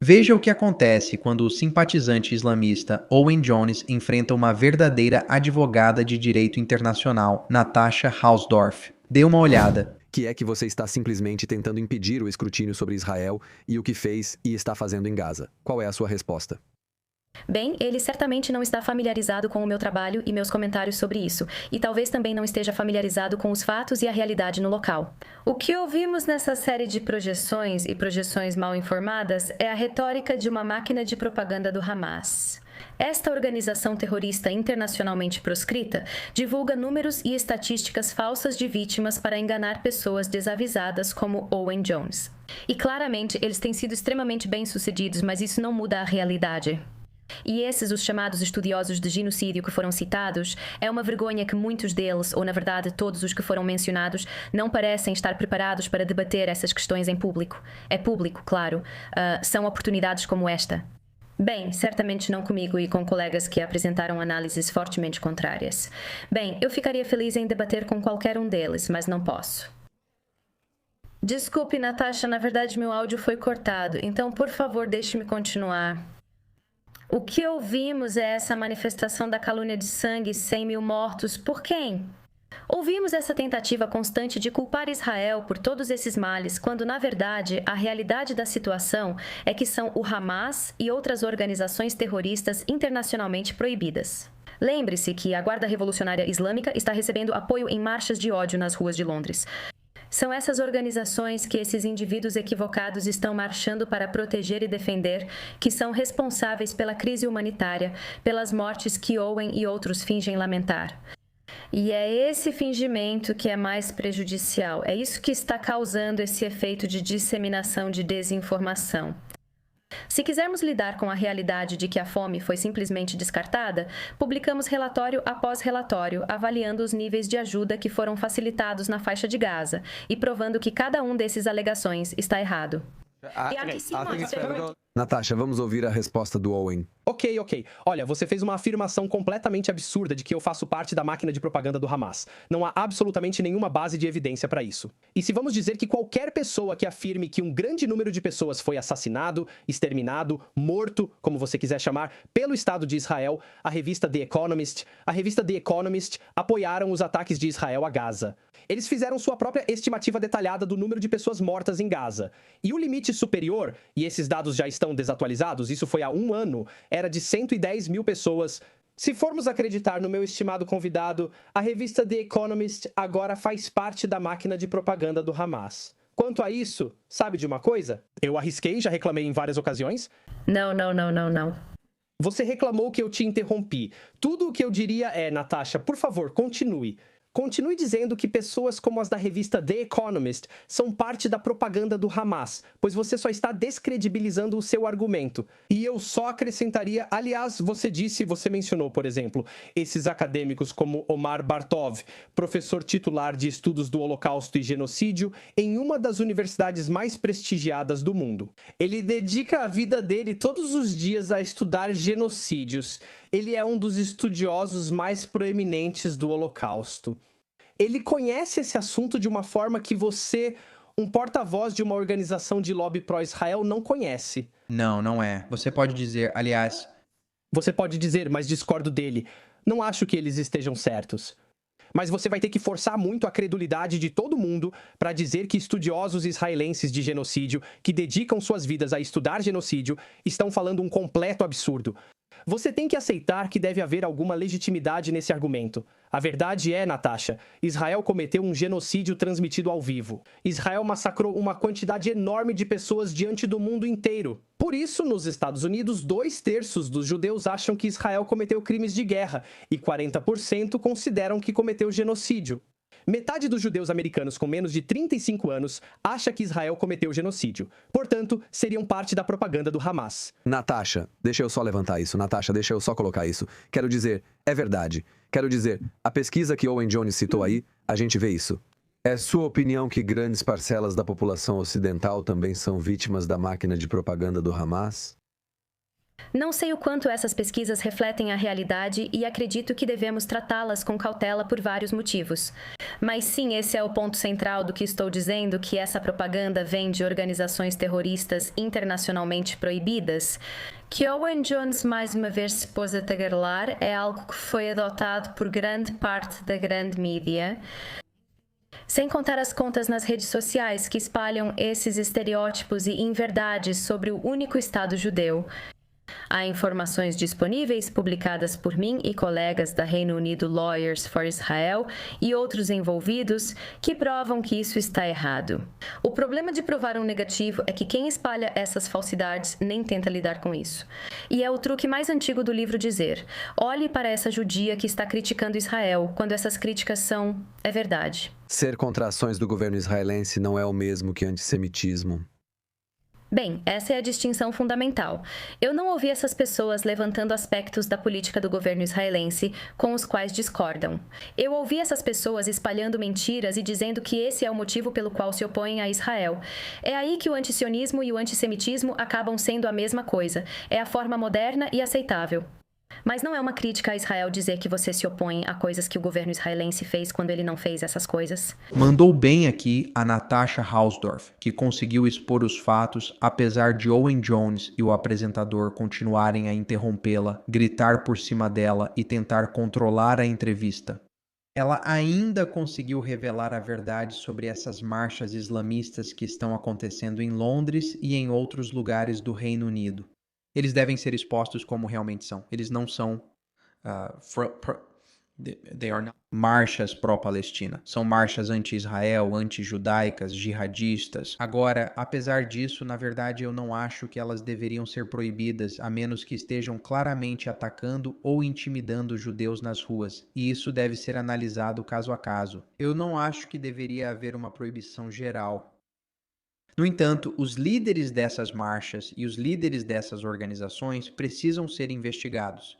Veja o que acontece quando o simpatizante islamista Owen Jones enfrenta uma verdadeira advogada de direito internacional, Natasha Hausdorff. Dê uma olhada. Que é que você está simplesmente tentando impedir o escrutínio sobre Israel e o que fez e está fazendo em Gaza. Qual é a sua resposta? Bem, ele certamente não está familiarizado com o meu trabalho e meus comentários sobre isso, e talvez também não esteja familiarizado com os fatos e a realidade no local. O que ouvimos nessa série de projeções e projeções mal informadas é a retórica de uma máquina de propaganda do Hamas. Esta organização terrorista internacionalmente proscrita divulga números e estatísticas falsas de vítimas para enganar pessoas desavisadas como Owen Jones. E claramente eles têm sido extremamente bem-sucedidos, mas isso não muda a realidade. E esses, os chamados estudiosos de genocídio que foram citados, é uma vergonha que muitos deles, ou na verdade todos os que foram mencionados, não parecem estar preparados para debater essas questões em público. É público, claro. São oportunidades como esta. Bem, certamente não comigo e com colegas que apresentaram análises fortemente contrárias. Bem, eu ficaria feliz em debater com qualquer um deles, mas não posso. Desculpe, Natasha, na verdade meu áudio foi cortado, então por favor deixe-me continuar. O que ouvimos é essa manifestação da calúnia de sangue, 100 mil mortos. Por quem? Ouvimos essa tentativa constante de culpar Israel por todos esses males, quando, na verdade, a realidade da situação é que são o Hamas e outras organizações terroristas internacionalmente proibidas. Lembre-se que a Guarda Revolucionária Islâmica está recebendo apoio em marchas de ódio nas ruas de Londres. São essas organizações que esses indivíduos equivocados estão marchando para proteger e defender, que são responsáveis pela crise humanitária, pelas mortes que Owen e outros fingem lamentar. E é esse fingimento que é mais prejudicial. É isso que está causando esse efeito de disseminação de desinformação. Se quisermos lidar com a realidade de que a fome foi simplesmente descartada, publicamos relatório após relatório, avaliando os níveis de ajuda que foram facilitados na faixa de Gaza e provando que cada um desses alegações está errado. Natasha, vamos ouvir a resposta do Owen. Ok. Olha, você fez uma afirmação completamente absurda de que eu faço parte da máquina de propaganda do Hamas. Não há absolutamente nenhuma base de evidência para isso. E se vamos dizer que qualquer pessoa que afirme que um grande número de pessoas foi assassinado, exterminado, morto, como você quiser chamar, pelo Estado de Israel, a revista The Economist apoiaram os ataques de Israel a Gaza. Eles fizeram sua própria estimativa detalhada do número de pessoas mortas em Gaza. E o limite superior, e esses dados já estão desatualizados, isso foi há um ano, era de 110 mil pessoas. Se formos acreditar no meu estimado convidado, a revista The Economist agora faz parte da máquina de propaganda do Hamas. Quanto a isso, sabe de uma coisa? Eu arrisquei, já reclamei em várias ocasiões. Não. Você reclamou que eu te interrompi. Tudo o que eu diria é, Natasha, por favor, continue. Continue dizendo que pessoas como as da revista The Economist são parte da propaganda do Hamas, pois você só está descredibilizando o seu argumento. E eu só acrescentaria, aliás, você mencionou, por exemplo, esses acadêmicos como Omar Bartov, professor titular de estudos do Holocausto e Genocídio em uma das universidades mais prestigiadas do mundo. Ele dedica a vida dele todos os dias a estudar genocídios. Ele é um dos estudiosos mais proeminentes do Holocausto. Ele conhece esse assunto de uma forma que você, um porta-voz de uma organização de lobby pró-Israel, não conhece. Não é. Você pode dizer, aliás... Você pode dizer, mas discordo dele. Não acho que eles estejam certos. Mas você vai ter que forçar muito a credulidade de todo mundo para dizer que estudiosos israelenses de genocídio, que dedicam suas vidas a estudar genocídio, estão falando um completo absurdo. Você tem que aceitar que deve haver alguma legitimidade nesse argumento. A verdade é, Natasha, Israel cometeu um genocídio transmitido ao vivo. Israel massacrou uma quantidade enorme de pessoas diante do mundo inteiro. Por isso, nos Estados Unidos, 2/3 dos judeus acham que Israel cometeu crimes de guerra e 40% consideram que cometeu genocídio. Metade dos judeus americanos com menos de 35 anos acha que Israel cometeu genocídio. Portanto, seriam parte da propaganda do Hamas. Natasha, deixa eu só levantar isso. Natasha, deixa eu só colocar isso. Quero dizer, é verdade. Quero dizer, a pesquisa que Owen Jones citou aí, a gente vê isso. É sua opinião que grandes parcelas da população ocidental também são vítimas da máquina de propaganda do Hamas? Não sei o quanto essas pesquisas refletem a realidade e acredito que devemos tratá-las com cautela por vários motivos. Mas sim, esse é o ponto central do que estou dizendo, que essa propaganda vem de organizações terroristas internacionalmente proibidas. Que Owen Jones mais uma vez se pôs a tagarelar é algo que foi adotado por grande parte da grande mídia. Sem contar as contas nas redes sociais que espalham esses estereótipos e inverdades sobre o único Estado judeu. Há informações disponíveis publicadas por mim e colegas da Reino Unido Lawyers for Israel e outros envolvidos que provam que isso está errado. O problema de provar um negativo é que quem espalha essas falsidades nem tenta lidar com isso. E é o truque mais antigo do livro dizer: olhe para essa judia que está criticando Israel, quando essas críticas são... é verdade. Ser contra ações do governo israelense não é o mesmo que antissemitismo. Bem, essa é a distinção fundamental. Eu não ouvi essas pessoas levantando aspectos da política do governo israelense com os quais discordam. Eu ouvi essas pessoas espalhando mentiras e dizendo que esse é o motivo pelo qual se opõem a Israel. É aí que o antisionismo e o antissemitismo acabam sendo a mesma coisa. É a forma moderna e aceitável. Mas não é uma crítica a Israel dizer que você se opõe a coisas que o governo israelense fez quando ele não fez essas coisas. Mandou bem aqui a Natasha Hausdorff, que conseguiu expor os fatos, apesar de Owen Jones e o apresentador continuarem a interrompê-la, gritar por cima dela e tentar controlar a entrevista. Ela ainda conseguiu revelar a verdade sobre essas marchas islamistas que estão acontecendo em Londres e em outros lugares do Reino Unido. Eles devem ser expostos como realmente são. Eles não são marchas pró-Palestina. São marchas anti-Israel, anti-judaicas, jihadistas. Agora, apesar disso, na verdade, eu não acho que elas deveriam ser proibidas, a menos que estejam claramente atacando ou intimidando judeus nas ruas. E isso deve ser analisado caso a caso. Eu não acho que deveria haver uma proibição geral. No entanto, os líderes dessas marchas e os líderes dessas organizações precisam ser investigados.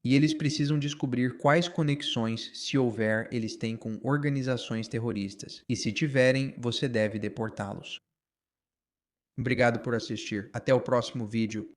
E eles precisam descobrir quais conexões, se houver, eles têm com organizações terroristas. E se tiverem, você deve deportá-los. Obrigado por assistir. Até o próximo vídeo.